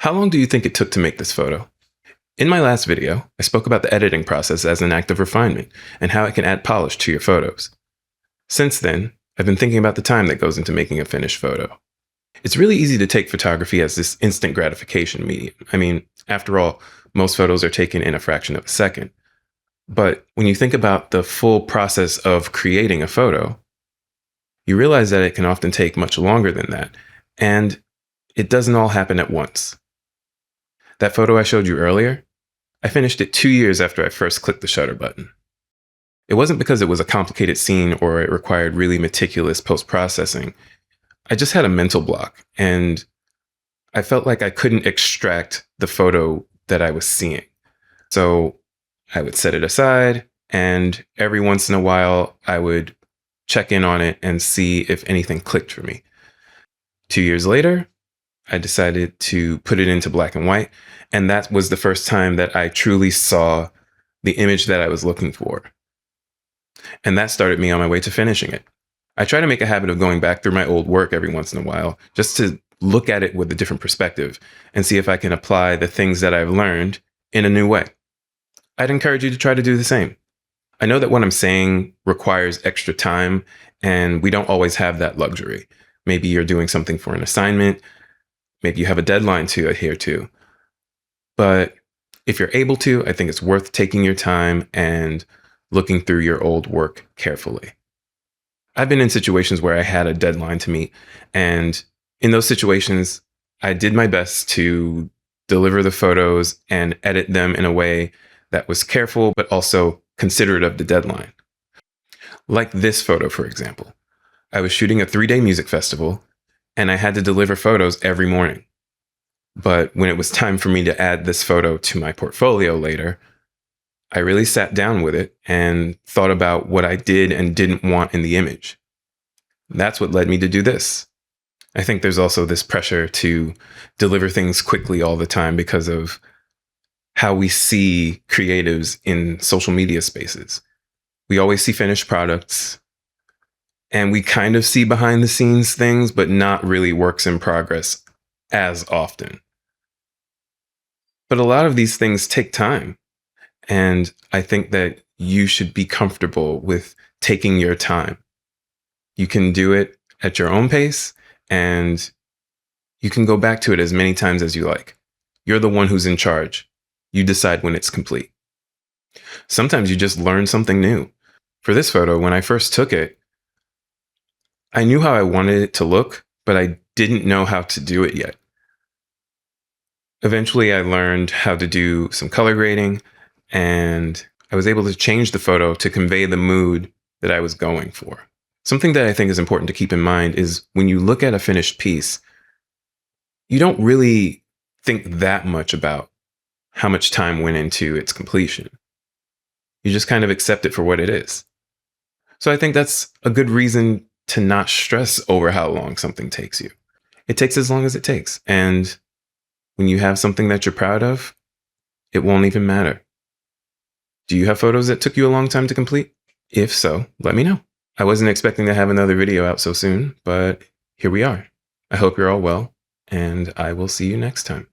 How long do you think it took to make this photo? In my last video, I spoke about the editing process as an act of refinement and how it can add polish to your photos. Since then, I've been thinking about the time that goes into making a finished photo. It's really easy to take photography as this instant gratification medium. I mean, after all, most photos are taken in a fraction of a second. But when you think about the full process of creating a photo, you realize that it can often take much longer than that, and it doesn't all happen at once. That photo I showed you earlier, I finished it 2 years after I first clicked the shutter button. It wasn't because it was a complicated scene or it required really meticulous post-processing. I just had a mental block, and I felt like I couldn't extract the photo that I was seeing. So I would set it aside, and every once in a while, I would check in on it and see if anything clicked for me. 2 years later, I decided to put it into black and white, and that was the first time that I truly saw the image that I was looking for. And that started me on my way to finishing it. I try to make a habit of going back through my old work every once in a while, just to look at it with a different perspective and see if I can apply the things that I've learned in a new way. I'd encourage you to try to do the same. I know that what I'm saying requires extra time, and we don't always have that luxury. Maybe you're doing something for an assignment. Maybe you have a deadline to adhere to. But if you're able to, I think it's worth taking your time and looking through your old work carefully. I've been in situations where I had a deadline to meet, and in those situations, I did my best to deliver the photos and edit them in a way that was careful, but also considerate of the deadline. Like this photo, for example. I was shooting a 3-day music festival, and I had to deliver photos every morning. But when it was time for me to add this photo to my portfolio later, I really sat down with it and thought about what I did and didn't want in the image. That's what led me to do this. I think there's also this pressure to deliver things quickly all the time because of how we see creatives in social media spaces. We always see finished products, and we kind of see behind the scenes things, but not really works in progress as often. But a lot of these things take time. And I think that you should be comfortable with taking your time. You can do it at your own pace, and you can go back to it as many times as you like. You're the one who's in charge. You decide when it's complete. Sometimes you just learn something new. For this photo, when I first took it, I knew how I wanted it to look, but I didn't know how to do it yet. Eventually, I learned how to do some color grading, and I was able to change the photo to convey the mood that I was going for. Something that I think is important to keep in mind is when you look at a finished piece, you don't really think that much about how much time went into its completion. You just kind of accept it for what it is. So I think that's a good reason to not stress over how long something takes you. It takes as long as it takes. And when you have something that you're proud of, it won't even matter. Do you have photos that took you a long time to complete? If so, let me know. I wasn't expecting to have another video out so soon, but here we are. I hope you're all well, and I will see you next time.